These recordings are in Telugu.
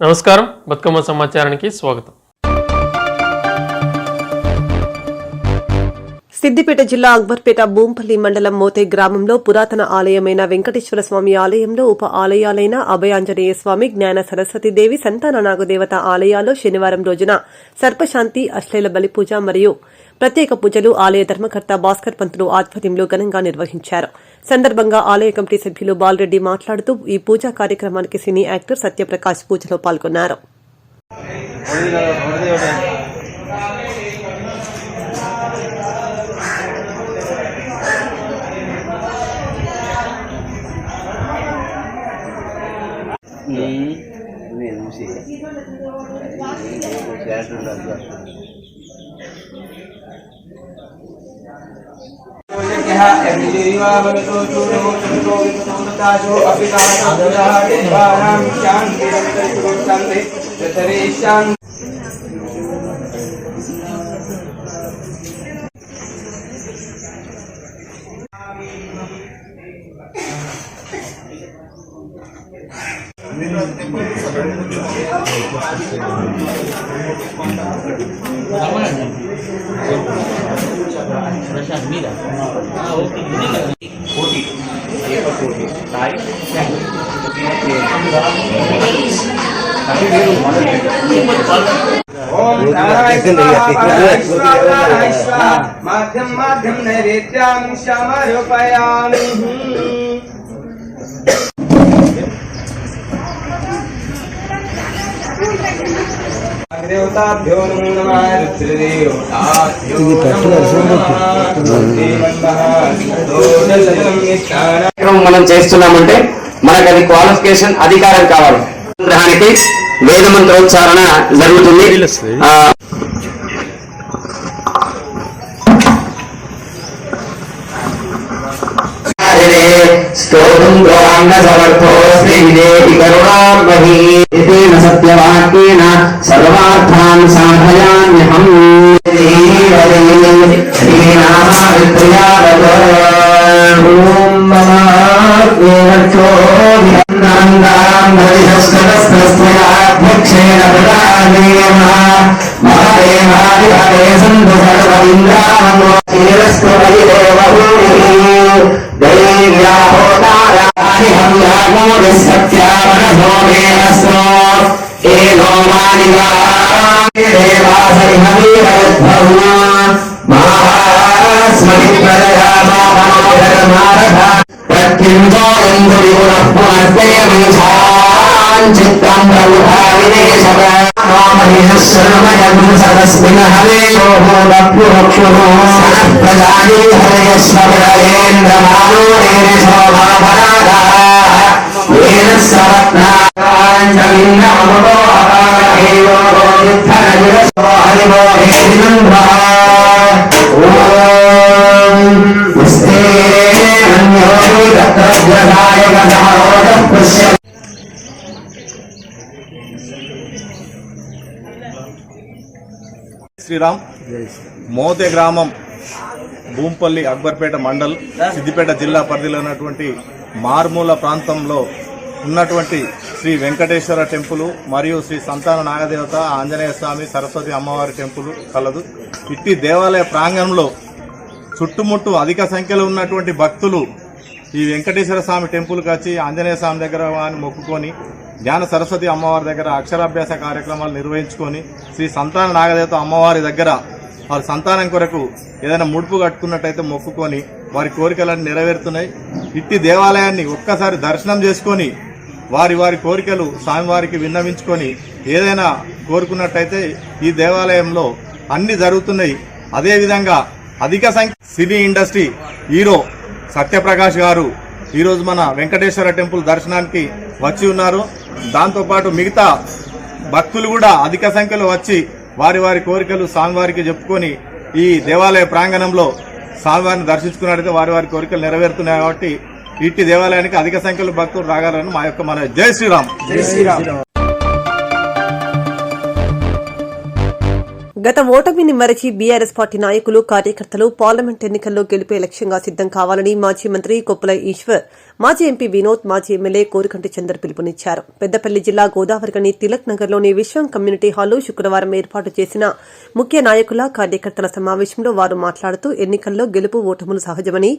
నమస్కారం, బతుకమ్మ సమాచారానికి స్వాగతం. సిద్దిపేట జిల్లా అక్బర్పేట బూంపల్లి మండలం మోతే గ్రామంలో పురాతన ఆలయమైన వెంకటేశ్వర స్వామి ఆలయంలో ఉప ఆలయాలైన అభయాంజనేయ స్వామి, జ్ఞాన సరస్వతీదేవి, సంతాన నాగదేవత ఆలయాల్లో శనివారం రోజున సర్పశాంతి, అశ్లీల బలిపూజ మరియు ప్రత్యేక పూజలు ఆలయ ధర్మకర్త భాస్కర్ పంతులు ఆధ్వర్యంలో ఘనంగా నిర్వహించారు. సందర్భంగా ఆలయ కమిటీ సభ్యులు బాలరెడ్డి మాట్లాడుతూ ఈ పూజా కార్యక్రమానికి సినీ యాక్టర్ సత్యప్రకాష్ పూజలో పాల్గొన్నారు. माध्यम माध्यम नैवेद्यां समर्पयामि. देवताभ्यो नमो नमः. रुद्रदेवताभ्यो మనం చేస్తున్నామంటే మనకు అది క్వాలిఫికేషన్, అధికారం కావాలి. గ్రహానికి వేద మంత్రోచ్చారణ జరుగుతుంది. సత్యవాక్యేన సర్వార్థాన్ సాధయామ్యహం. శ్రీరామ్. మోతే గ్రామం బూంపల్లి అక్బర్పేట మండల్ సిద్దిపేట జిల్లా పరిధిలో ఉన్నటువంటి మారుమూల ప్రాంతంలో ఉన్నటువంటి శ్రీ వెంకటేశ్వర టెంపుల్ మరియు శ్రీ సంతాన నాగదేవత ఆంజనేయ స్వామి, సరస్వతి అమ్మవారి టెంపుల్ కలదు. ఇట్టి దేవాలయ ప్రాంగణంలో చుట్టుముట్టు అధిక సంఖ్యలో ఉన్నటువంటి భక్తులు ఈ వెంకటేశ్వర స్వామి టెంపుల్కి వచ్చి ఆంజనేయ స్వామి దగ్గర మొక్కుకొని, జ్ఞాన సరస్వతి అమ్మవారి దగ్గర అక్షరాభ్యాస కార్యక్రమాలు నిర్వహించుకొని, శ్రీ సంతాన నాగదేవత అమ్మవారి దగ్గర వారి సంతానం కొరకు ఏదైనా ముడుపు కట్టుకున్నట్టయితే మొక్కుకొని వారి కోరికలన్నీ నెరవేరుతున్నాయి. ఇట్టి దేవాలయాన్ని ఒక్కసారి దర్శనం చేసుకొని వారి వారి కోరికలు స్వామివారికి విన్నవించుకొని ఏదైనా కోరుకున్నట్టయితే ఈ దేవాలయంలో అన్ని జరుగుతున్నాయి. అదేవిధంగా అధిక సంఖ్య సినీ ఇండస్ట్రీ హీరో సత్యప్రకాష్ గారు ఈరోజు మన వెంకటేశ్వర టెంపుల్ దర్శనానికి వచ్చి ఉన్నారు. దాంతోపాటు మిగతా భక్తులు కూడా అధిక సంఖ్యలో వచ్చి వారి వారి కోరికలు స్వామివారికి చెప్పుకొని ఈ దేవాలయ ప్రాంగణంలో స్వామివారిని దర్శించుకున్నట్టయితే వారి వారి కోరికలు నెరవేరుతున్నాయి. కాబట్టి ఇట్టి దేవాలయానికి అధిక సంఖ్యలో భక్తులు రాగాలని మా యొక్క మన జై శ్రీరామ్. గత ఓటమిని మరచి బీఆర్ఎస్ పార్టీ నాయకులు కార్యకర్తలు పార్లమెంట్ ఎన్నికల్లో గెలిపే లక్ష్యంగా సిద్దం కావాలని మాజీ మంత్రి కొప్పుల ఈశ్వర్, మాజీ ఎంపీ వినోద్, మాజీ ఎమ్మెల్యే కోరుకంటి చందర్ పిలుపునిచ్చారు. పెద్దపల్లి జిల్లా గోదావరికని తిలక్ నగర్లోని విశ్వం కమ్యూనిటీ హాల్లో శుక్రవారం ఏర్పాటు చేసిన ముఖ్య నాయకుల కార్యకర్తల సమావేశంలో వారు మాట్లాడుతూ ఎన్నికల్లో గెలుపు ఓటములు సహజమని,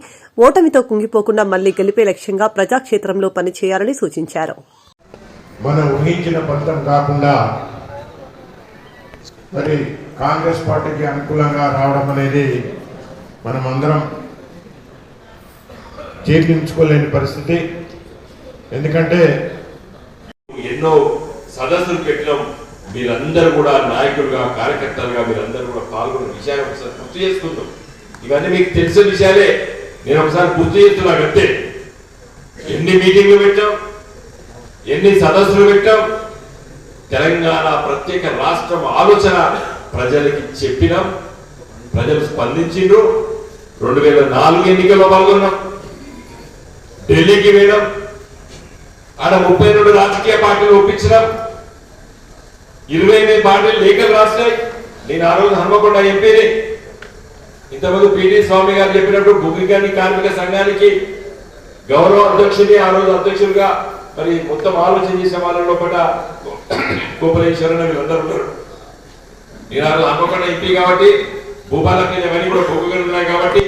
ఓటమితో కుంగిపోకుండా మళ్లీ గెలిపే లక్ష్యంగా ప్రజాక్షేత్రంలో పనిచేయాలని సూచించారు. మనం ఊహించిన ఫలితం కాకుండా మరి కాంగ్రెస్ పార్టీకి అనుకూలంగా రావడం అనేది మనమందరం జీర్ణించుకోలేని పరిస్థితి. ఎందుకంటే ఎన్నో సదస్సులు పెట్టడం, మీరందరూ కూడా నాయకులుగా కార్యకర్తలుగా మీరందరూ కూడా పాల్గొన్న విషయాన్ని ఒకసారి గుర్తు చేసుకుంటాం. ఇవన్నీ మీకు తెలిసిన విషయాలే, నేను ఒకసారి గుర్తు చేస్తున్నాను అంతే. ఎన్ని మీటింగ్లు పెట్టాం, ఎన్ని సదస్సులు పెట్టాం, తెలంగాణ ప్రత్యేక రాష్ట్రం ఆలోచన ప్రజలకి చెప్పినాం, ప్రజలు స్పందించిండ్రు. 2004 ఎన్నికల్లో పాల్గొన్నాం, ఢిల్లీకి వెళ్ళాం, ఆడ 32 రాజకీయ పార్టీలు ఒప్పించినాం, 28 పార్టీలు లేఖలు రాసినాయి. నేను ఆ రోజు హన్మకొండ ఎంపీని, ఇంతకుముందు పిటి స్వామి గారు చెప్పినప్పుడు భూమిగాని కార్మిక సంఘానికి గౌరవ అధ్యక్షుని, ఆ రోజు అధ్యక్షులుగా మరి మొత్తం ఆలోచన చేసే వాళ్ళ లోపల కోపలేశ్వరన్ వీళ్ళందరూ ఉన్నారు. నేను ఆ రోజు హన్మకొండ ఎంపీ కాబట్టి భూపాలకి ఇవన్నీ కూడా భూమిగా ఉన్నాయి కాబట్టి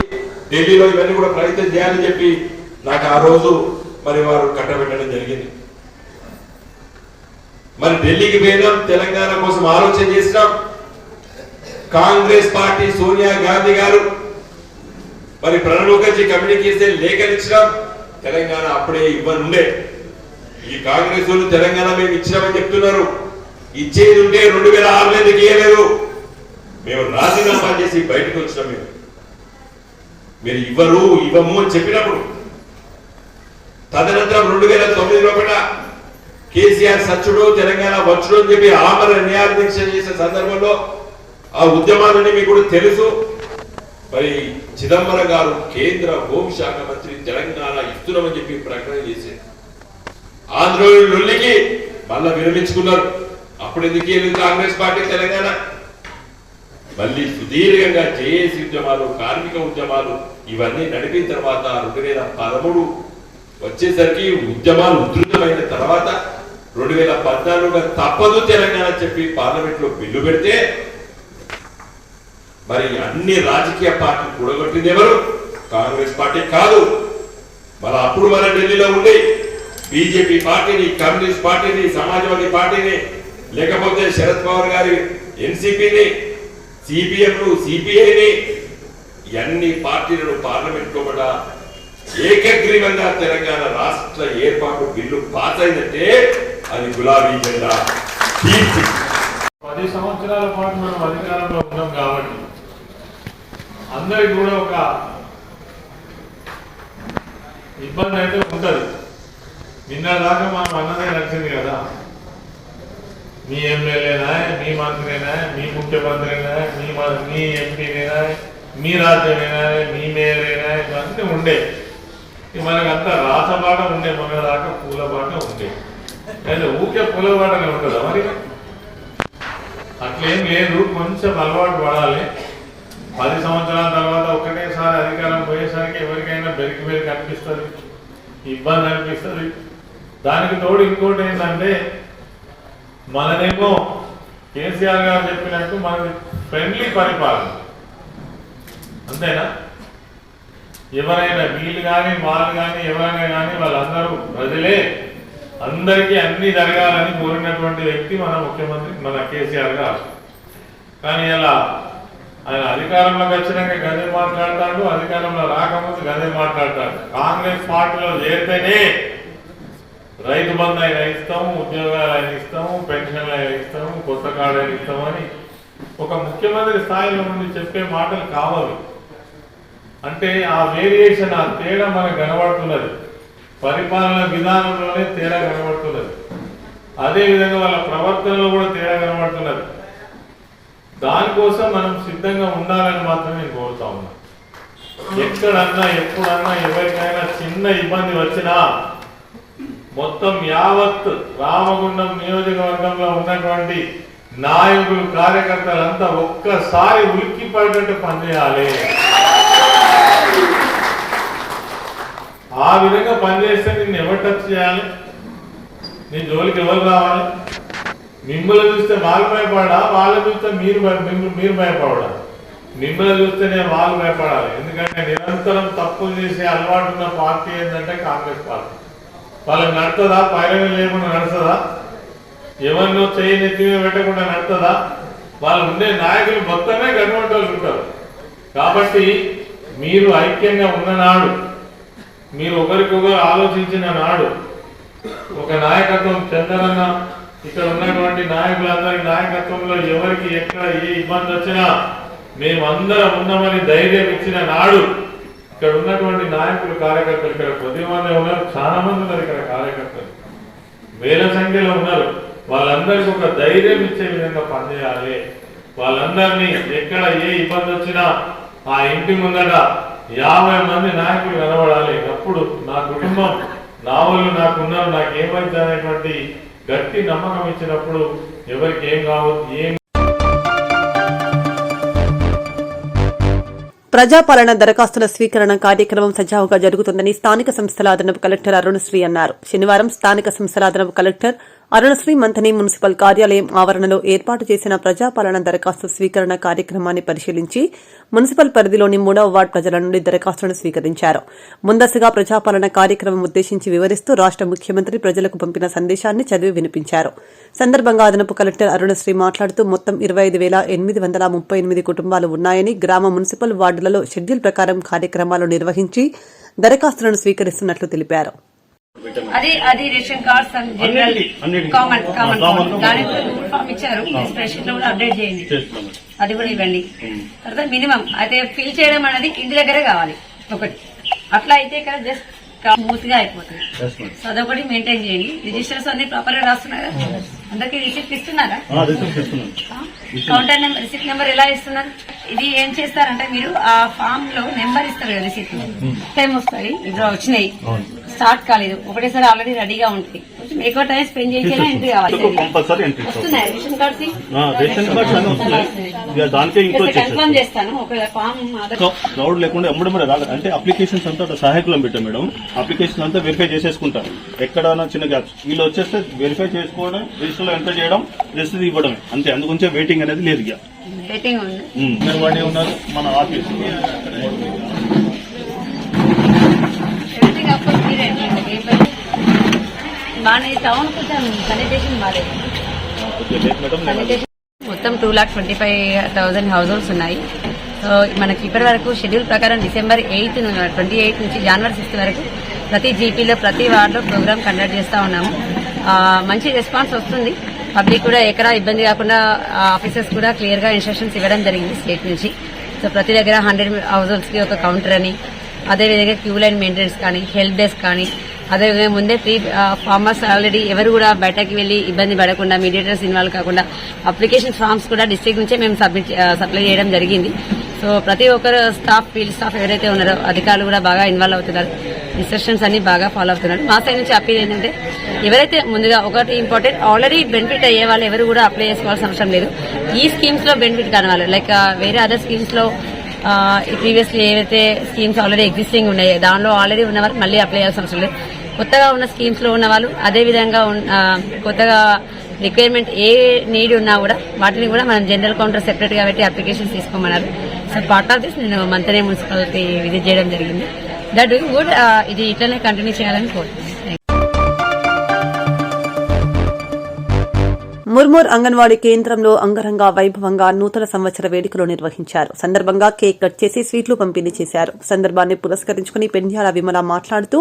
ఢిల్లీలో ఇవన్నీ కూడా ప్రయత్నం చేయాలని చెప్పి నాకు ఆ రోజు మరి వారు కట్టబెట్టడం జరిగింది. మరి ఢిల్లీకి పోయినాం, తెలంగాణ కోసం ఆలోచన చేసినాం. కాంగ్రెస్ పార్టీ సోనియా గాంధీ గారు మరి ప్రణబ్ ముఖర్జీ కమ్యూనికేషన్ లేఖలు ఇచ్చినాం. తెలంగాణ అప్పుడే ఇవ్వనుండే, ఈ కాంగ్రెస్ వాళ్ళు తెలంగాణ మేము ఇచ్చినామని చెప్తున్నారు. ఇచ్చేది ఉంటే 2006 ఎందుకు ఇవ్వలేదు? మేము రాజీనామా చేసి బయటకు వచ్చినాం. మీరు ఇవ్వము అని చెప్పినప్పుడు తదనంతరం 2009 లోపల కేసీఆర్ సచ్చుడు తెలంగాణ వచ్చుడు అని చెప్పి ఆమర న్యాయ దీక్ష చేసే సందర్భంలో ఆ ఉద్యమాలని మీకు కూడా తెలుసు. మరి చిదంబరం గారు కేంద్ర హోంశాఖ మంత్రి తెలంగాణ ఇస్తున్నామని చెప్పి ప్రకటన చేశారు. ఆంధ్రోళు లొల్లికి మళ్ళా విరమించుకున్నారు. అప్పుడు ఎందుకు కాంగ్రెస్ పార్టీ తెలంగాణ మళ్ళీ సుదీర్ఘంగా జేఏసీ ఉద్యమాలు, కార్మిక ఉద్యమాలు ఇవన్నీ నడిపిన తర్వాత 2013 వచ్చేసరికి ఉద్యమాలు ఉధృతమైన తర్వాత 2014 తప్పదు తెలంగాణ చెప్పి పార్లమెంట్ లో బిల్లు పెడితే మరి అన్ని రాజకీయ పార్టీలు కూడగొట్టింది ఎవరు? కాంగ్రెస్ పార్టీ కాదు. మరి అప్పుడు మన ఢిల్లీలో ఉండి బీజేపీ పార్టీని, కమ్యూనిస్ట్ పార్టీని, సమాజ్వాదీ పార్టీని, లేకపోతే శరద్ పవార్ గారి ఎన్సీపీని, సిపిఎంను, సిపిఐని, అన్ని పార్టీలను పార్లమెంట్ లో కూడా ఏకగ్రీవంగా తెలంగాణ రాష్ట్ర ఏర్పాటు బిల్లు పాస్ అయిందంటే అది గులాబీ జెండా. 10 సంవత్సరాల పాటు మనం అధికారంలో ఉన్నాం కాబట్టి అందరికి కూడా ఒక ఇబ్బంది అయితే ఉంటుంది. నిన్నదాకా మనం అన్నదే నచ్చింది కదా, మీ ఎమ్మెల్యేనా, మీ మంత్రినా, మీ ముఖ్యమంత్రినా, మీ ఎంపీనేనా, మీ రాజ్యమేనా, మీ మేయరేనా, ఇవన్నీ ఉండే. మనకంతా రాసబాట ఉండే, మొన్నదాకా పూలబాట ఉండే. అయితే ఊకే పూలబాటనే ఉంటుందా మరి? అట్లేం లేదు, కొంచెం అలవాటు పడాలి. 10 సంవత్సరాల తర్వాత ఒకటేసారి అధికారం పోయేసరికి ఎవరికైనా బెరికి అనిపిస్తుంది, ఇబ్బంది అనిపిస్తుంది. దానికి తోడు ఇంకోటి ఏంటంటే, మననేమో కేసీఆర్ గారు చెప్పినట్టు మనది ఫ్రెండ్లీ పరిపాలన, అంతేనా? ఎవరైనా వీళ్ళు కానీ వాళ్ళు కానీ ఎవరైనా కానీ వాళ్ళందరూ ప్రజలే, అందరికీ అన్ని జరగాలని కోరినటువంటి వ్యక్తి మన ముఖ్యమంత్రి, మన కేసీఆర్ గారు. కానీ ఇలా ఆయన అధికారంలోకి వచ్చినాక గదే మాట్లాడతాడు, అధికారంలో రాకముందు గదే మాట్లాడతాడు. కాంగ్రెస్ పార్టీలో చేరితేనే రైతు బంధు అయినా ఇస్తాము, ఉద్యోగాలు అయినా ఇస్తాము, పెన్షన్లు అయినా ఇస్తాము, కొత్త కార్డు అయినా ఇస్తామని ఒక ముఖ్యమంత్రి స్థాయిలో నుండి చెప్పే మాటలు కావాలి. అంటే ఆ వేరియేషన్, ఆ తేడా మనకు కనబడుతున్నది. పరిపాలన విధానంలోనే తేడా కనబడుతున్నది. అదేవిధంగా వాళ్ళ ప్రవర్తనలో కూడా తేడా కనబడుతున్నది. దానికోసం మనం సిద్ధంగా ఉండాలని మాత్రం నేను కోరుతా ఉన్నా. ఎక్కడన్నా ఎప్పుడన్నా ఎవరికైనా చిన్న ఇబ్బంది వచ్చినా మొత్తం యావత్ రామగుండం నియోజకవర్గంలో ఉన్నటువంటి నాయకులు కార్యకర్తలంతా ఒక్కసారి ఉలిక్కి పడేటట్టు పనిచేయాలి. ఆ విధంగా పనిచేస్తే నిన్ను ఎవరు టచ్ చేయాలి, నీ జోలికి ఎవరు రావాలి? మిమ్మల్ని చూస్తే వాళ్ళు భయపడా, వాళ్ళని చూస్తే మీరు భయపడా? మిమ్మల్ని చూస్తేనే వాళ్ళు భయపడాలి. ఎందుకంటే నిరంతరం తప్పులు చేసే అలవాటు ఉన్న పార్టీ ఏంటంటే కాంగ్రెస్ పార్టీ. వాళ్ళకి నడుతుందా? పైరవి లేకుండా నడుస్తుందా? ఎవరినో చేయని ఎత్తిమే పెట్టకుండా నడుతుందా? వాళ్ళు ఉండే నాయకులు మొత్తమే గవర్నమెంట్ ఉంటారు. కాబట్టి మీరు ఐక్యంగా ఉన్ననాడు, మీరు ఒకరికొకరు ఆలోచించిన నాడు, ఒక నాయకత్వం చంద్రన్న ఇక్కడ ఉన్నటువంటి నాయకులందరి నాయకత్వంలో ఎవరికి ఎక్కడ ఏ ఇబ్బంది వచ్చినా మేమందరం ఉన్నామని ధైర్యం ఇచ్చిన నాడు ఇక్కడ ఉన్నటువంటి నాయకులు కార్యకర్తలు, ఇక్కడ కొద్దిమంది ఉన్నారు, చాలా మంది ఉన్నారు ఇక్కడ కార్యకర్తలు, వేల సంఖ్యలో ఉన్నారు. వాళ్ళందరికీ ఒక ధైర్యం ఇచ్చే విధంగా పనిచేయాలి. వాళ్ళందరినీ ఎక్కడ ఏ ఇబ్బంది వచ్చినా ఆ ఇంటి ముందట 50 మంది నాయకులు కనబడాలి. అప్పుడు నా కుటుంబం, నా వాళ్ళు నాకున్నారు, నాకేమైంది అనేటువంటి గట్టి నమ్మకం ఇచ్చినప్పుడు ఎవరికి ఏం కావద్దు, ఏం ప్రజాపాలన దరఖాస్తుల స్వీకరణ కార్యక్రమం సజావుగా జరుగుతుందని స్థానిక సంస్థల అదనపు కలెక్టర్ అరుణశ్రీ అన్నారు. శనివారం స్థానిక సంస్థల అదనపు కలెక్టర్ అరుణశ్రీ మంథని మున్సిపల్ కార్యాలయం ఆవరణలో ఏర్పాటు చేసిన ప్రజాపాలన దరఖాస్తు స్వీకరణ కార్యక్రమాన్ని పరిశీలించి మున్సిపల్ పరిధిలోని 3వ వార్డు ప్రజల నుండి దరఖాస్తులను స్వీకరించారు. ముందస్తుగా ప్రజాపాలన కార్యక్రమం ఉద్దేశించి వివరిస్తూ రాష్ట ముఖ్యమంత్రి ప్రజలకు పంపిన సందేశాన్ని చదివి వినిపించారు. సందర్భంగా అదనపు కలెక్టర్ అరుణశ్రీ మాట్లాడుతూ మొత్తం 25,838 కుటుంబాలు ఉన్నాయని, గ్రామ మున్సిపల్ వార్డులలో షెడ్యూల్ ప్రకారం కార్యక్రమాలు నిర్వహించి దరఖాస్తులను స్వీకరిస్తున్నట్లు తెలిపారు. అది రేషన్ కార్డ్స్ జనరల్ కామన్ దాని ఫామ్ ఇచ్చారు. స్ప్రెడ్షీట్ లో కూడా అప్డేట్ చేయండి, అది కూడా ఇవ్వండి. తర్వాత మినిమం అయితే ఫిల్ చేయడం అనేది ఇంటి దగ్గరే కావాలి ఒకటి. అట్లా అయితే ఇక్కడ జస్ట్ స్మూత్ గా అయిపోతుంది. సో అదొకటి మెయింటైన్ చేయండి. రిజిస్టర్స్ అన్ని ప్రాపర్ గా రాస్తున్నారా? అందరికి రిసిప్ట్ ఇస్తున్నారా? కౌంటర్ నెంబర్, రిసిప్ట్ నెంబర్ ఎలా ఇస్తున్నారు? ఇది ఏం చేస్తారంటే మీరు ఆ ఫామ్ లో నెంబర్ ఇస్తారు కదా, రిసిప్ట్ టైం వస్తుంది, వచ్చినాయి స్టార్ట్ కాలేదు, ఒకటేసారి ఆల్రెడీ రెడీగా ఉంటుంది. కొంచెం ఎక్కువ టైం స్పెండ్ చేసేలా ఎంట్రీ కావాలి. వస్తున్నాయి రేషన్ కార్డ్స్ కన్ఫర్మ్ చేస్తాను. ఒక ఫామ్ క్రౌడ్ లేకుండా ఎమ్మడమే రాదు అంటే అప్లికేషన్స్ అంతా సహాయకులను పెట్టాం మేడం. అప్లికేషన్ అంతా వెరిఫై చేసేసుకుంటారు. ఎక్కడైనా చిన్న గ్యాప్స్ వీళ్ళు వచ్చేస్తే వెరిఫై చేసుకోవడం, రిజిస్టర్ లో ఎంటర్ చేయడం, రిజిస్టర్ ఇవ్వడమే అంతే. అందుగురించే వెయిటింగ్ అనేది లేదు. ఇక వెయిటింగ్ ఉంది. అంగన్వాడీ ఉన్నారు, మన ఆఫీస్ బాగా టౌన్ కొంచెం శానిటేషన్ బాగాలేదు. మొత్తం 2,25,000 హౌస్ హోల్డ్స్ ఉన్నాయి. సో మనకి ఇప్పటి వరకు షెడ్యూల్ ప్రకారం December 8 నుంచి January 6 వరకు ప్రతి జీపీలో ప్రతి వార్డులో ప్రోగ్రామ్ కండక్ట్ చేస్తా ఉన్నాము. మంచి రెస్పాన్స్ వస్తుంది. పబ్లిక్ కూడా ఎక్కడ ఇబ్బంది కాకుండా ఆఫీసర్స్ కూడా క్లియర్ గా ఇన్స్ట్రక్షన్స్ ఇవ్వడం జరిగింది స్టేట్ నుంచి. సో ప్రతి దగ్గర 100 హౌస్ హోల్డ్స్ కి ఒక కౌంటర్ అని, అదేవిధంగా క్యూ లైన్ మెయింటెనెన్స్ కానీ, హెల్ప్ డెస్క్ కానీ, అదేవిధంగా ముందే ఫార్మర్స్ ఆల్రెడీ ఎవరు కూడా బయటకి వెళ్లి ఇబ్బంది పడకుండా, మీడియేటర్స్ ఇన్వాల్వ్ కాకుండా అప్లికేషన్ ఫార్మ్స్ కూడా డిస్ట్రిక్ట్ నుంచే మేము సప్లై చేయడం జరిగింది. సో ప్రతి ఒక్కరు స్టాఫ్, ఫీల్డ్ స్టాఫ్ ఎవరైతే ఉన్నారో అధికారులు కూడా బాగా ఇన్వాల్వ్ అవుతున్నారు. ఇన్స్ట్రక్షన్స్ అన్ని బాగా ఫాలో అవుతున్నారు. మా సైడ్ నుంచి అప్పీల్ ఏంటంటే ఎవరైతే ముందుగా ఒకటి ఇంపార్టెంట్ ఆల్రెడీ బెనిఫిట్ అయ్యే వాళ్ళు ఎవరు కూడా అప్లై చేసుకోవాల్సిన అవసరం లేదు. ఈ స్కీమ్స్ లో బెనిఫిట్ కాని వాళ్ళు, లైక్ వేరే అదర్ స్కీమ్స్ లో ప్రీవియస్లీ ఏవైతే స్కీమ్స్ ఆల్రెడీ ఎగ్జిస్టింగ్ ఉన్నాయో దానిలో ఆల్రెడీ ఉన్న వాళ్ళు మళ్ళీ అప్లై చేయాల్సిన అవసరం లేదు. కొత్తగా ఉన్న స్కీమ్స్ లో ఉన్న వాళ్ళు, అదేవిధంగా కొత్తగా రిక్వైర్మెంట్ ఏ నీడ్ ఉన్నా కూడా వాటిని కూడా మనం జనరల్ కౌంటర్ సెపరేట్ గా పెట్టి అప్లికేషన్స్ తీసుకోమన్నారు. సో పార్ట్ ఆఫ్ దిస్ నేను మంతనే మున్సిపాలిటీ విజిట్ చేయడం జరిగింది. That doing good. ఇది ఇట్లనే కంటిన్యూ చేయాలని కోరుతున్నాను. ముర్మూర్ అంగన్వాడీ కేంద్రంలో అంగరంగ వైభవంగా నూతన సంవత్సర వేడుకలు నిర్వహించారు. సందర్భంగా కేక్ కట్ చేసి స్వీట్లు పంపిణీ చేశారు. సందర్భాన్ని పురస్కరించుకుని పెండ్యాల విమల మాట్లాడుతూ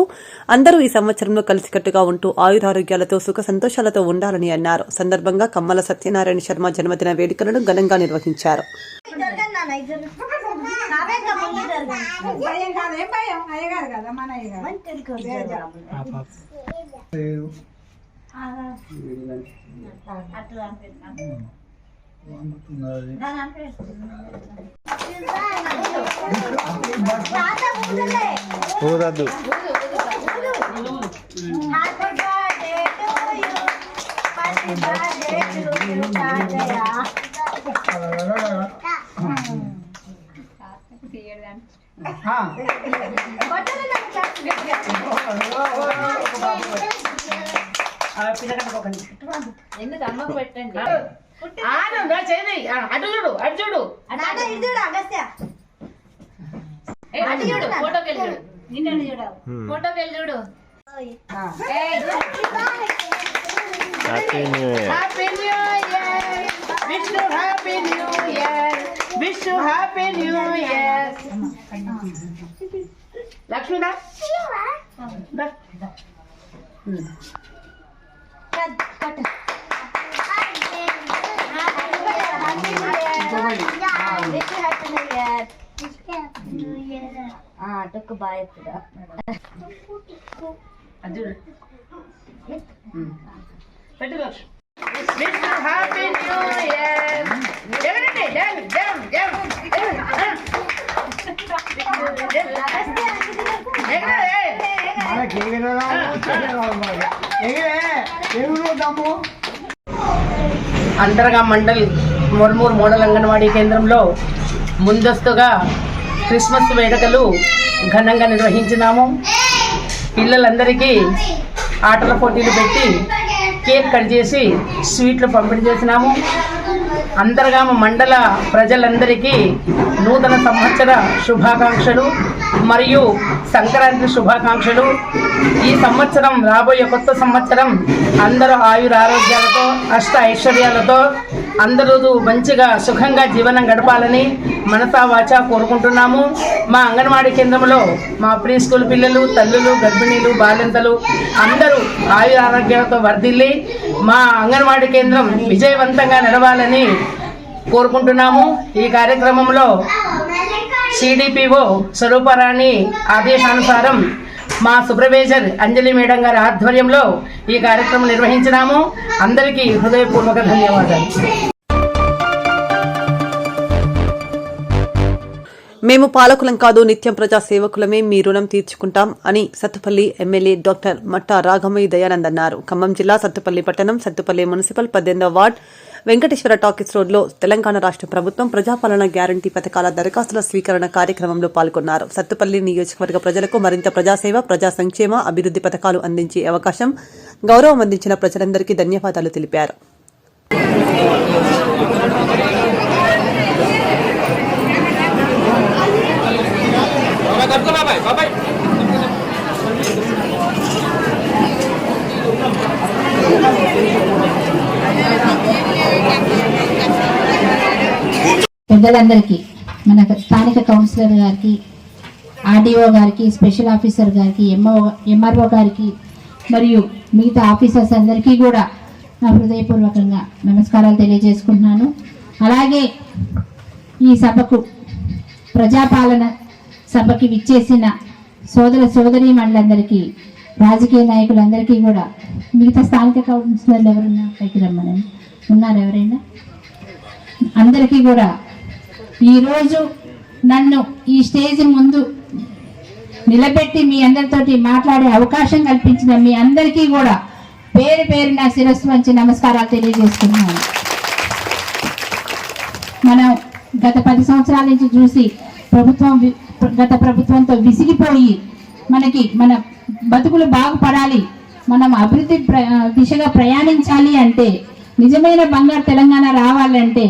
అందరూ ఈ సంవత్సరంలో కలిసికట్టుగా ఉంటూ ఆయురారోగ్యాలతో సుఖ సంతోషాలతో ఉండాలని అన్నారు. సందర్భంగా కమ్మల సత్యనారాయణ శర్మ జన్మదిన వేడుకలను ఘనంగా నిర్వహించారు. ఎందుకు అమ్మకు పెట్టండి. అటు చూడు అటు చూడు అటు చూడు ఫోటోకి వెళ్ళి చూడు. నిన్ను చూడు ఫోటోకి వెళ్ళి చూడు. Happy new year Vishnu happy new year Vishnu happy new year లక్ష్మీదా అటుకు బాయ్ పెట్టు Lakshmi Vishnu happy new year జగనండి జమ్ జమ్ జమ్ అంతర్గా మండల్ మొర్మూరు మోడల్ అంగన్వాడీ కేంద్రంలో ముందస్తుగా క్రిస్మస్ వేడుకలు ఘనంగా నిర్వహించినాము. పిల్లలందరికీ ఆటల పోటీలు పెట్టి కేక్ కట్ చేసి స్వీట్లు పంపిణీ చేసినాము. అంతర్గామ మండల ప్రజలందరికీ నూతన సంవత్సర శుభాకాంక్షలు మరియు సంక్రాంతి శుభాకాంక్షలు. ఈ సంవత్సరం రాబోయే కొత్త సంవత్సరం అందరూ ఆయురారోగ్యాలతో అష్ట ఐశ్వర్యాలతో అందరూ మంచిగా సుఖంగా జీవనం గడపాలని మనసా వాచా కోరుకుంటున్నాము. మా అంగన్వాడీ కేంద్రంలో మా ప్రీ స్కూల్ పిల్లలు, తల్లులు, గర్భిణీలు, బాలింతలు అందరూ ఆయురారోగ్యాలతో వర్ధిల్లి మా అంగన్వాడీ కేంద్రం విజయవంతంగా నడవాలని కోరుకుంటున్నాము. ఈ కార్యక్రమంలో సిడిపిఓ స్వరూపరాణి ఆదేశానుసారం మా సూపర్వైజర్ అంజలి మేడం గారి ఆధ్వర్యంలో ఈ కార్యక్రమం నిర్వహించినాము. అందరికీ హృదయపూర్వక ధన్యవాదాలు. మేము పాలకులం కాదు, నిత్యం ప్రజా సేవకులమే, మీ రుణం తీర్చుకుంటాం అని సత్తుపల్లి ఎమ్మెల్యే డాక్టర్ మట్టా రాఘమయ్య దయానంద్ అన్నారు. ఖమ్మం జిల్లా సత్తుపల్లి పట్టణం సత్తుపల్లి మున్సిపల్ 18వ వార్డ్ వెంకటేశ్వర టాకీస్ రోడ్లో తెలంగాణ రాష్ట్ర ప్రభుత్వం ప్రజాపాలన గ్యారంటీ పథకాల దరఖాస్తుల స్వీకరణ కార్యక్రమంలో పాల్గొన్నారు. సత్తుపల్లి నియోజకవర్గ ప్రజలకు మరింత ప్రజాసేవ, ప్రజా సంక్షేమ, అభివృద్ది పథకాలు అందించే అవకాశం, గౌరవం అందించిన ప్రజలందరికీ ధన్యవాదాలు తెలిపారు. పెద్దలందరికీ, మన స్థానిక కౌన్సిలర్ గారికి, ఆర్డీఓ గారికి, స్పెషల్ ఆఫీసర్ గారికి, ఎంఆర్ఓ గారికి మరియు మిగతా ఆఫీసర్స్ అందరికీ కూడా నా హృదయపూర్వకంగా నమస్కారాలు తెలియజేసుకుంటున్నాను. అలాగే ఈ సభకు ప్రజాపాలన సభకి విచ్చేసిన సోదర సోదరీమణులందరికీ, రాజకీయ నాయకులందరికీ కూడా, మిగతా స్థానిక కౌన్సిలర్లు ఎవరున్నా పైకి రమ్మని ఉన్నారు, ఎవరైనా అందరికీ కూడా ఈరోజు నన్ను ఈ స్టేజ్ ముందు నిలబెట్టి మీ అందరితోటి మాట్లాడే అవకాశం కల్పించిన మీ అందరికీ కూడా పేరు పేరు నా శిరస్సు వంచి నమస్కారాలు తెలియజేస్తున్నాను. మనం గత 10 సంవత్సరాల నుంచి చూసి గత ప్రభుత్వంతో విసిగిపోయి మన బతుకులు బాగుపడాలి, మనం అభివృద్ధి దిశగా ప్రయాణించాలి అంటే, నిజమైన బంగారు తెలంగాణ రావాలంటే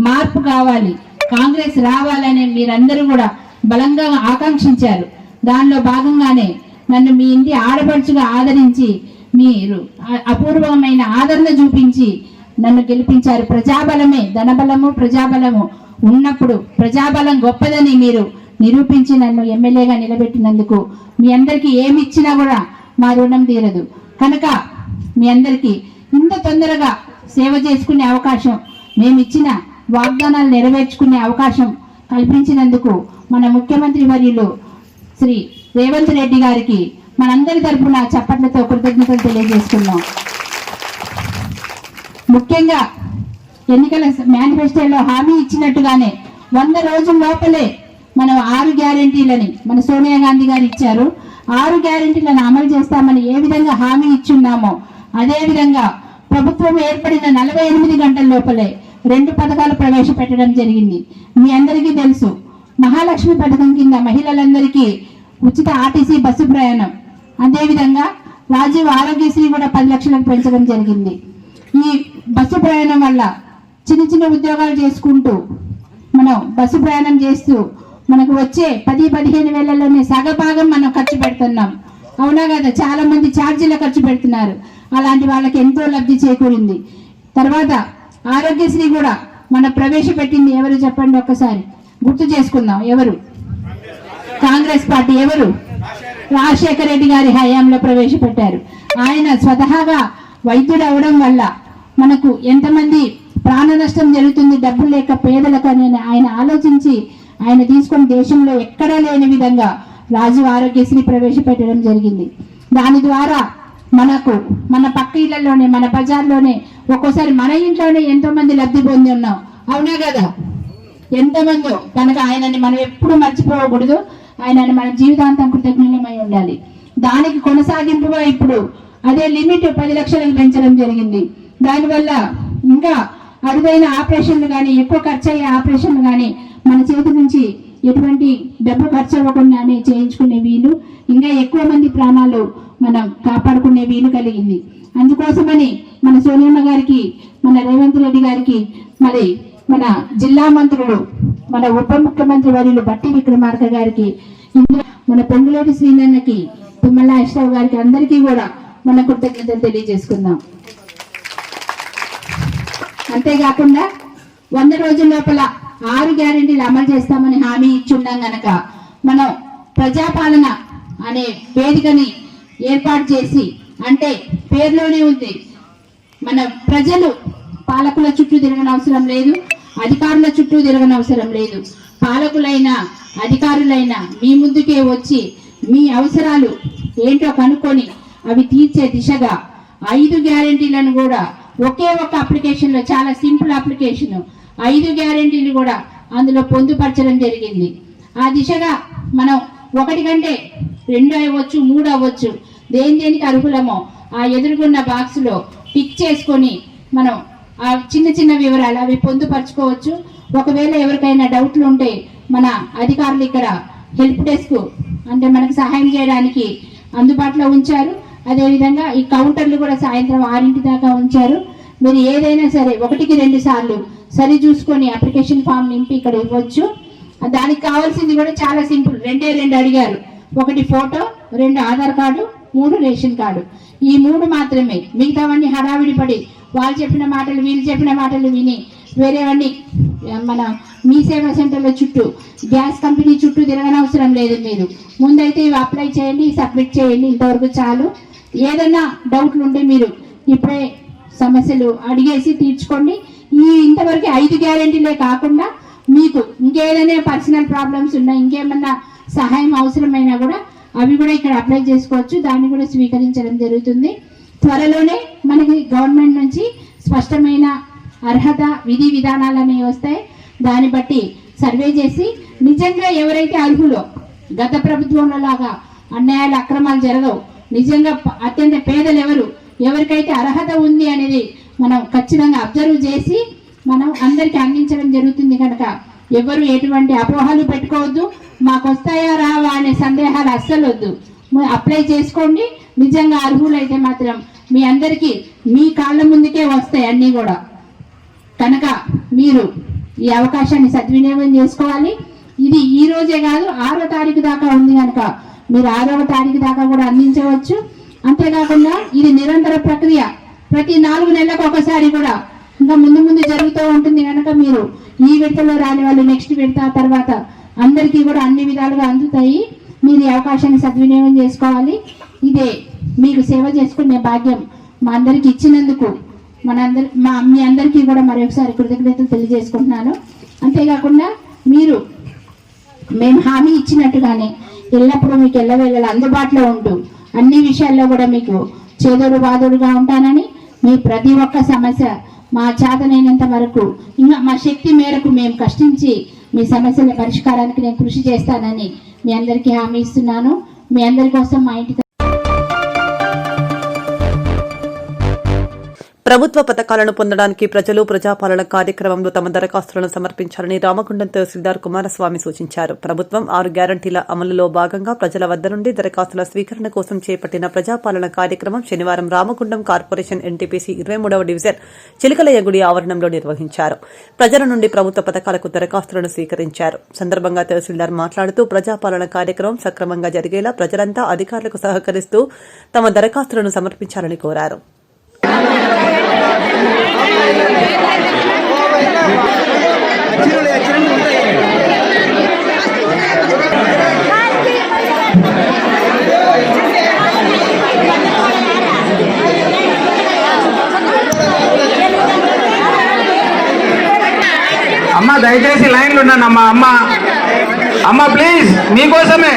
మార్పు కావాలి, కాంగ్రెస్ రావాలని మీరందరూ కూడా బలంగా ఆకాంక్షించారు. దానిలో భాగంగానే నన్ను మీ ఇంటి ఆడపడుచుగా ఆదరించి, మీరు అపూర్వమైన ఆదరణ చూపించి నన్ను గెలిపించారు. ప్రజాబలమే, ధనబలము ప్రజాబలము ఉన్నప్పుడు ప్రజాబలం గొప్పదని మీరు నిరూపించి నన్ను ఎమ్మెల్యేగా నిలబెట్టినందుకు మీ అందరికీ ఏమి ఇచ్చినా కూడా మా రుణం తీరదు. కనుక మీ అందరికీ ఇంత తొందరగా సేవ చేసుకునే అవకాశం, మేము ఇచ్చిన వాగ్దానాలు నెరవేర్చుకునే అవకాశం కల్పించినందుకు మన ముఖ్యమంత్రి వర్యులు శ్రీ రేవంత్ రెడ్డి గారికి మనందరి తరఫున చప్పట్లతో కృతజ్ఞతలు తెలియజేస్తున్నాం. ముఖ్యంగా ఎన్నికల మేనిఫెస్టోలో హామీ ఇచ్చినట్టుగానే 100 రోజుల లోపలే మనం 6 గ్యారెంటీలని మన సోనియా గాంధీ గారు ఇచ్చారు. 6 గ్యారెంటీలను అమలు చేస్తామని ఏ విధంగా హామీ ఇచ్చున్నామో అదే విధంగా ప్రభుత్వం ఏర్పడిన 48 గంటల లోపలే 2 పథకాలు ప్రవేశపెట్టడం జరిగింది. మీ అందరికీ తెలుసు, మహాలక్ష్మి పథకం కింద మహిళలందరికీ ఉచిత ఆర్టీసీ బస్సు ప్రయాణం, అదేవిధంగా రాజీవ్ ఆరోగ్యశ్రీ కూడా 10 లక్షలకు పెంచడం జరిగింది. ఈ బస్సు ప్రయాణం వల్ల చిన్న చిన్న ఉద్యోగాలు చేసుకుంటూ మనం బస్సు ప్రయాణం చేస్తూ మనకు వచ్చే 10-15 వేలలోనే సగభాగం మనం ఖర్చు పెడుతున్నాం. అవునా కదా? చాలా మంది ఛార్జీల ఖర్చు పెడుతున్నారు. అలాంటి వాళ్ళకి ఎంతో లబ్ధి చేకూరింది. తర్వాత ఆరోగ్యశ్రీ కూడా మన ప్రవేశపెట్టింది ఎవరు చెప్పండి, ఒక్కసారి గుర్తు చేసుకుందాం. ఎవరు? కాంగ్రెస్ పార్టీ. ఎవరు? రాజశేఖర రెడ్డి గారి హయాంలో ప్రవేశపెట్టారు. ఆయన స్వతహాగా వైద్యుడు అవడం వల్ల మనకు ఎంతమంది ప్రాణ నష్టం జరుగుతుంది డబ్బులు లేక పేదలకు అని ఆయన ఆలోచించి ఆయన తీసుకొని దేశంలో ఎక్కడా లేని విధంగా రాజీవ్ ఆరోగ్యశ్రీ ప్రవేశపెట్టడం జరిగింది. దాని ద్వారా మనకు మన పక్క ఇళ్లలోనే, మన బజార్లోనే, ఒక్కోసారి మన ఇంట్లోనే ఎంతో మంది లబ్ధి పొంది ఉన్నాం. అవునా కదా? ఎంతమందో కనుక ఆయనని మనం ఎప్పుడు మర్చిపోకూడదు. ఆయనని మన జీవితాంతం కృతజ్ఞమై ఉండాలి. దానికి కొనసాగింపుగా ఇప్పుడు అదే లిమిట్ 10 లక్షలకు పెంచడం జరిగింది. దానివల్ల ఇంకా అరుదైన ఆపరేషన్లు కానీ, ఎక్కువ ఖర్చు అయ్యే ఆపరేషన్లు కానీ మన చేతి నుంచి ఎటువంటి డబ్బు ఖర్చు అవ్వకుండానే చేయించుకునే వీలు, ఇంకా ఎక్కువ మంది ప్రాణాలు మనం కాపాడుకునే వీలు కలిగింది. అందుకోసమని మన సోనియమ్మ గారికి, మన రేవంత్ రెడ్డి గారికి, మరి మన జిల్లా మంత్రులు, మన ఉప ముఖ్యమంత్రి వర్యులు బట్టి విక్రమార్క గారికి, మన పొంగులేటి శ్రీనన్నకి, తుమ్మల అశ్రావ్ గారికి, అందరికీ కూడా మన కృతజ్ఞతలు తెలియజేసుకుందాం. అంతేకాకుండా 100 రోజుల లోపల 6 గ్యారెంటీలు అమలు చేస్తామని హామీ ఇచ్చున్నాం గనక మనం ప్రజాపాలన అనే వేదికని ఏర్పాటు చేసి, అంటే పేరులోనే ఉంది, మన ప్రజలు పాలకుల చుట్టూ తిరగనవసరం లేదు, అధికారుల చుట్టూ తిరగనవసరం లేదు. పాలకులైనా అధికారులైనా మీ ముందుకే వచ్చి మీ అవసరాలు ఏంటో కనుక్కొని అవి తీర్చే దిశగా 5 గ్యారెంటీలను కూడా ఒకే ఒక అప్లికేషన్ లో, చాలా సింపుల్ అప్లికేషన్, 5 గ్యారెంటీలు కూడా అందులో పొందుపరచడం జరిగింది. ఆ దిశగా మనం 1 కంటే 2 అవ్వచ్చు, 3 అవ్వచ్చు, దేనికి అర్హులమో ఆ ఎదుర్కొన్న బాక్స్ లో టిక్ చేసుకొని మనం ఆ చిన్న చిన్న వివరాలు అవి పొందుపరచుకోవచ్చు. ఒకవేళ ఎవరికైనా డౌట్లు ఉంటే మన అధికారులు ఇక్కడ హెల్ప్ డెస్క్ అంటే మనకు సహాయం చేయడానికి అందుబాటులో ఉంచారు. అదేవిధంగా ఈ కౌంటర్లు కూడా సాయంత్రం 6 దాకా ఉంచారు. మీరు ఏదైనా సరే 1-2 సార్లు సరి చూసుకొని అప్లికేషన్ ఫామ్ నింపి ఇక్కడ ఇవ్వచ్చు. దానికి కావాల్సింది కూడా చాలా సింపుల్, 2 అడిగారు. 1 photo, 2 Aadhaar card, 3 ration card. ఈ 3 మాత్రమే. మిగతావన్నీ హడావిడి పడి వాళ్ళు చెప్పిన మాటలు వీళ్ళు చెప్పిన మాటలు విని వేరేవన్నీ మన మీ సేవా సెంటర్ల చుట్టూ, గ్యాస్ కంపెనీ చుట్టూ తిరగనవసరం లేదు. మీరు ముందైతే ఇవి అప్లై చేయండి, సబ్మిట్ చేయండి, ఇంతవరకు చాలు. ఏదైనా డౌట్లు ఉంటే మీరు ఇప్పుడే సమస్యలు అడిగేసి తీర్చుకోండి. ఇంతవరకు 5 గ్యారెంటీలే కాకుండా మీకు ఇంకేదైనా పర్సనల్ ప్రాబ్లమ్స్ ఉన్నా, ఇంకేమన్నా సహాయం అవసరమైనా కూడా అవి కూడా ఇక్కడ అప్లై చేసుకోవచ్చు. దాన్ని కూడా స్వీకరించడం జరుగుతుంది. త్వరలోనే మనకి గవర్నమెంట్ నుంచి స్పష్టమైన అర్హత విధి విధానాలు అనేవి వస్తాయి. దాన్ని బట్టి సర్వే చేసి నిజంగా ఎవరైతే అర్హులో, గత ప్రభుత్వంలో లాగా అన్యాయాలు అక్రమాలు జరగవు, నిజంగా అత్యంత పేదలు ఎవరికైతే అర్హత ఉంది అనేది మనం ఖచ్చితంగా అబ్జర్వ్ చేసి మనం అందరికీ అందించడం జరుగుతుంది. కనుక ఎవరు ఎటువంటి అపోహలు పెట్టుకోవద్దు. మాకు వస్తాయా రావా అనే సందేహాలు అస్సలు వద్దు. అప్లై చేసుకోండి. నిజంగా అర్హులైతే మాత్రం మీ అందరికీ మీ కాళ్ళ ముందుకే వస్తాయి అన్నీ కూడా. కనుక మీరు ఈ అవకాశాన్ని సద్వినియోగం చేసుకోవాలి. ఇది ఈ రోజే కాదు, 6వ తారీఖు దాకా ఉంది కనుక మీరు 6వ తారీఖు దాకా కూడా అందించవచ్చు. అంతేకాకుండా ఇది నిరంతర ప్రక్రియ. ప్రతి 4 నెలలకు ఒకసారి కూడా ఇంకా ముందు జరుగుతూ ఉంటుంది. కనుక మీరు ఈ విడతలో రాని వాళ్ళు నెక్స్ట్ విడత తర్వాత అందరికీ కూడా అన్ని విధాలుగా అందుతాయి. మీరు ఈ అవకాశాన్ని సద్వినియోగం చేసుకోవాలి. ఇదే మీకు సేవ చేసుకునే భాగ్యం మా అందరికి ఇచ్చినందుకు మీ అందరికీ కూడా మరొకసారి కృతజ్ఞతలు తెలియజేసుకుంటున్నాను. అంతేకాకుండా మీరు మేము హామీ ఇచ్చినట్టుగానే ఎల్లప్పుడూ మీకు ఎల్లవేళలా అందుబాటులో ఉంటూ అన్ని విషయాల్లో కూడా మీకు చేదోడు బాదోడుగా ఉంటానని, మీ ప్రతి ఒక్క సమస్య మా చేతనైనంత వరకు ఇంకా మా శక్తి మేరకు మేము కష్టించి మీ సమస్యల పరిష్కారానికి నేను కృషి చేస్తానని మీ అందరికీ హామీ ఇస్తున్నాను. మీ అందరి కోసం మా ఇంటి ప్రభుత్వ పథకాలను పొందడానికి ప్రజలు ప్రజాపాలన కార్యక్రమంలో తమ దరఖాస్తులను సమర్పించాలని రామగుండం తహసీల్దార్ కుమారస్వామి సూచించారు. ప్రభుత్వం 6 గ్యారంటీల అమలులో భాగంగా ప్రజల వద్ద నుండి దరఖాస్తుల స్వీకరణ కోసం చేపట్టిన ప్రజాపాలన కార్యక్రమం శనివారం రామగుండం కార్పొరేషన్ ఎన్టీపీసీ 23వ డివిజన్ చిలకలయ్యగుడి ఆవరణంలో నిర్వహించారు. ప్రజల నుండి ప్రభుత్వ పథకాలకు దరఖాస్తులను స్వీకరించారు. సందర్భంగా తహసీల్దార్ మాట్లాడుతూ ప్రజాపాలన కార్యక్రమం సక్రమంగా జరిగేలా ప్రజలంతా అధికారులకు సహకరిస్తూ తమ దరఖాస్తులను సమర్పించాలని కోరారు. అమ్మ దయచేసి లైన్లు ఉన్నాను అమ్మ ప్లీజ్ మీకోసమే.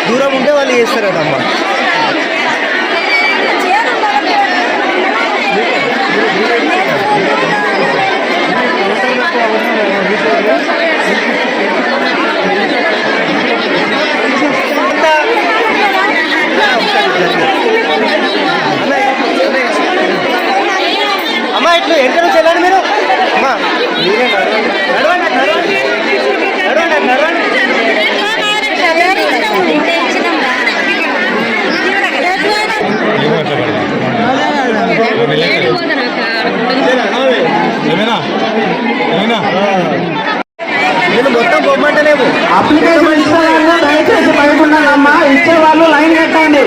దూరం ఉంటే వాళ్ళు చేస్తారమ్మా. అమ్మా ఇట్లా ఎంత నుంచి వెళ్ళండి మీరు. అమ్మా నడవండి. నేను మొత్తం బొమ్మంటలేము. అప్లికేషన్ ఇస్తారన్నా దయచేసి పడుకున్నానమ్మా. ఇచ్చే వాళ్ళు లైన్ కట్టండి.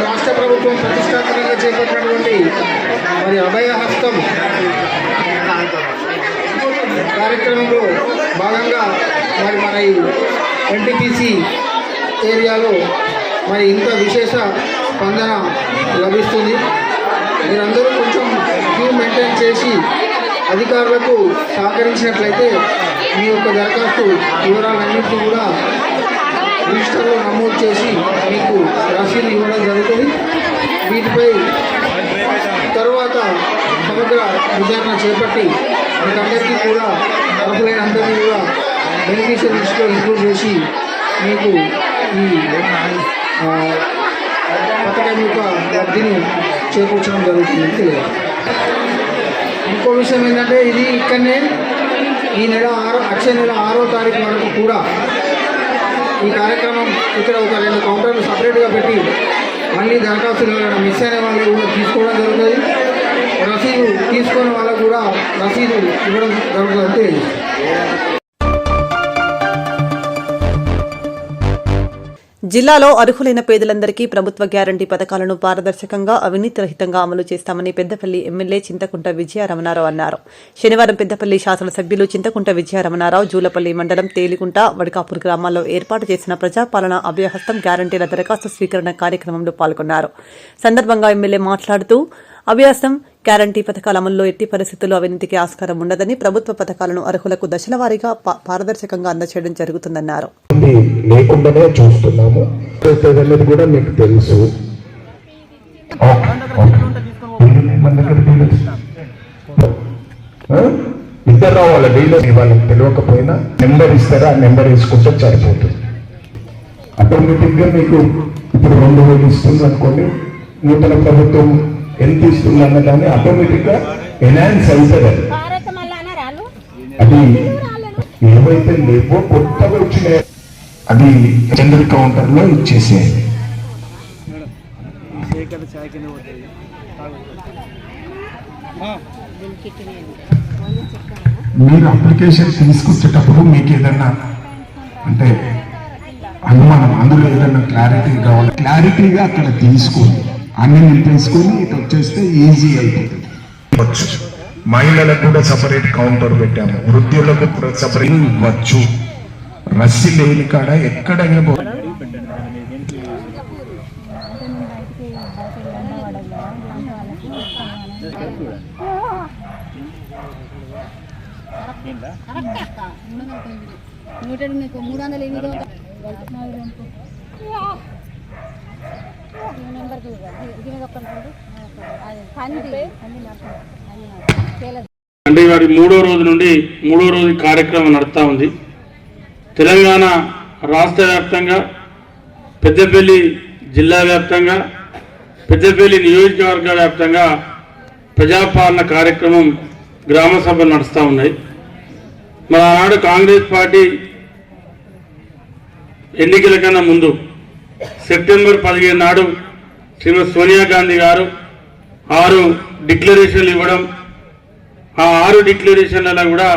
రాష్ట్ర ప్రభుత్వం ప్రతిష్టాత్మకంగా చేపట్టినటువంటి మరి అభయహస్తం కార్యక్రమంలో భాగంగా మరి మన ఎన్టీపీసీ ఏరియాలో మరి ఇంత విశేష స్పందన లభిస్తుంది. మీరందరూ కొంచెం క్యూ మెయింటైన్ చేసి అధికారులకు సహకరించినట్లయితే మీ యొక్క దరఖాస్తు వివరాలన్నింటినీ కూడా రిజిస్టర్లో నమోదు చేసి మీకు రసీదు ఇవ్వడం జరుగుతుంది. వీటిపై తర్వాత సమగ్ర విచారణ చేపట్టి మీకందరికీ కూడా అర్హులైన అందరినీ కూడా బెనిఫిషియరీ లిస్టులో ఇంక్లూడ్ చేసి మీకు ఈ పథకం యొక్క లబ్ధిని చేకూర్చడం జరుగుతుంది తెలియదు. ఇంకో విషయం ఏంటంటే ఇది ఇక్కడనే ఈ నెల వచ్చే నెల 6వ తారీఖు వరకు కూడా ఈ కార్యక్రమం ఇక్కడ ఒక 2 కౌంటర్లు సపరేట్గా పెట్టి మళ్ళీ దరఖాస్తులు ఎవరైనా మిస్ అయిన వాళ్ళు కూడా తీసుకోవడం జరుగుతుంది. రసీదు తీసుకునే వాళ్ళకు కూడా రసీదు ఇవ్వడం జరుగుతుంది. జిల్లాలో అర్హులైన పేదలందరికీ ప్రభుత్వ గ్యారంటీ పథకాలను పారదర్శకంగా అవినీతి రహితంగా అమలు చేస్తామని పెద్దపల్లి ఎమ్మెల్యే చింతకుంట విజయరమణారావు అన్నారు. శనివారం పెద్దపల్లి శాసనసభ్యులు చింతకుంట విజయరమణారావు జూలపల్లి మండలం తేలికుంట వడకాపూర్ గ్రామాల్లో ఏర్పాటు చేసిన ప్రజాపాలన అభయహస్తం గ్యారంటీల దరఖాస్తు స్వీకరణ కార్యక్రమంలో పాల్గొన్నారు. సందర్భంగా ఎమ్మెల్యే మాట్లాడుతూ అభయహస్తం గ్యారంటీ పథకాల అమల్లో ఎట్టి పరిస్థితుల్లో అవినీతికి ఆస్కారం ఉండదని, ప్రభుత్వ పథకాలను అర్హులకు దశలవారీగా పారదర్శకంగా అందజేయడం జరుగుతుందన్నారు. లేకుండానే చూస్తున్నాము కూడా మీకు తెలుసు. ఇద్దరు రావాలి డీలర్. వాళ్ళకి తెలియకపోయినా నెంబర్ ఇస్తారా, ఆ నెంబర్ వేసుకుంటే సరిపోతుంది. ఆటోమేటిక్గా మీకు ఇప్పుడు 2000 ఇస్తుంది అనుకోండి, నూతన ప్రభుత్వం ఎంత ఇస్తుంది అన్నదాన్ని ఆటోమేటిక్గా ఎన్హాన్స్ అవుతుంది. అది ఏవైతే లేవో కొత్తగా వచ్చినాయి అది జనరల్ కౌంటర్ లో ఇచ్చేసేయండి. మీరు అప్లికేషన్ తీసుకొచ్చేటప్పుడు మీకు ఏదన్నా అంటే అనుమానం, అందులో ఏదన్నా క్లారిటీ కావాలి, క్లారిటీగా అక్కడ తీసుకొని అన్ని నింపేసుకొని ఇటు వచ్చేస్తే ఈజీ అయిపోతుంది. మహిళలకు కూడా సపరేట్ కౌంటర్ పెట్టాము, వృద్ధులకు సపరేట్ ఇవ్వచ్చు. రస్సి లేని కాడ ఎక్కడైనా అంటే వారి మూడో రోజు కార్యక్రమం నడుస్తూ ఉంది. తెలంగాణ రాష్ట్ర వ్యాప్తంగా, పెద్దపల్లి జిల్లా వ్యాప్తంగా, పెద్దపల్లి నియోజకవర్గ వ్యాప్తంగా ప్రజాపాలన కార్యక్రమం గ్రామ సభలు నడుస్తూ ఉన్నాయి. మరి ఆనాడు కాంగ్రెస్ పార్టీ ఎన్నికల కన్నా ముందు సెప్టెంబర్ 15 నాడు శ్రీమతి సోనియా గాంధీ గారు 6 డిక్లరేషన్లు ఇవ్వడం, ఆ 6 డిక్లరేషన్లలో కూడా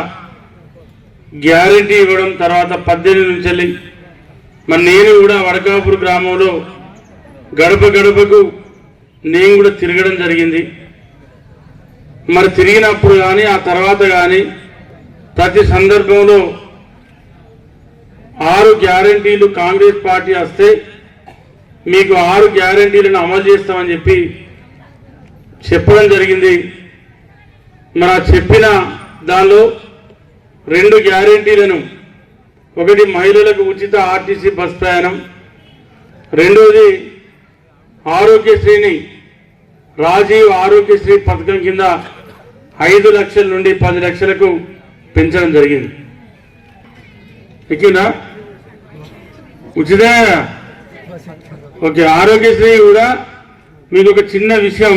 గ్యారంటీ ఇవ్వడం, తర్వాత 18 నుంచి మరి నేను కూడా వడకాపూర్ గ్రామంలో గడప గడపకు నేను కూడా తిరగడం జరిగింది. మరి తిరిగినప్పుడు కానీ ఆ తర్వాత కానీ ప్రతి సందర్భంలో 6 గ్యారంటీలు కాంగ్రెస్ పార్టీ వస్తే మీకు 6 గ్యారంటీలను అమలు చేస్తామని చెప్పడం జరిగింది. మరి ఆ చెప్పిన దానిలో 2 గ్యారంటీలను, ఒకటి మహిళలకు ఉచిత ఆర్టీసీ బస్ ప్రయాణం, రెండోది ఆరోగ్యశ్రీని రాజీవ్ ఆరోగ్యశ్రీ పథకం కింద 5 లక్షల నుండి 10 లక్షలకు పెంచడం జరిగింది. ఎక్కిందా? ఉచితంగా. ఓకే. ఆరోగ్యశ్రీ కూడా మీకు ఒక చిన్న విషయం,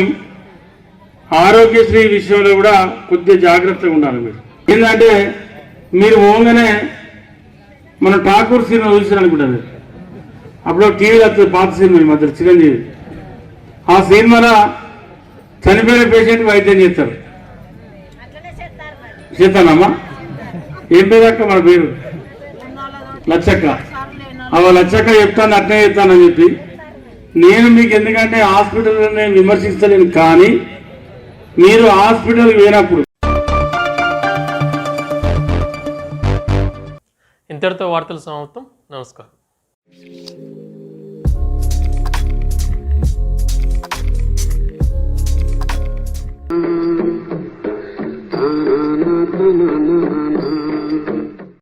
ఆరోగ్యశ్రీ విషయంలో కూడా కొద్దిగా జాగ్రత్తగా ఉండాలి. మీరు ఏంటంటే మీరు ఓంగానే మన ఠాకూర్ సినిమా చూసారనుకుంటారు, అప్పుడు టీవీలో వస్తుంది పాత సినిమా, ఈ మధ్య చిరంజీవి. ఆ సినిమాలో చనిపోయిన పేషెంట్ వైద్యం చేస్తారు. చేస్తానమ్మా? ఏం పేరు అక్క? మన పేరు లచ్చక్క. అవ లచ్చక్క చెప్తాను, అట్నే చెప్తానని చెప్పి నేను మీకు, ఎందుకంటే హాస్పిటల్ నేను విమర్శిస్తలేను, కానీ మీరు హాస్పిటల్కి పోయినప్పుడు. ఇంతటితో వార్తలు సమాప్తం. నమస్కారం.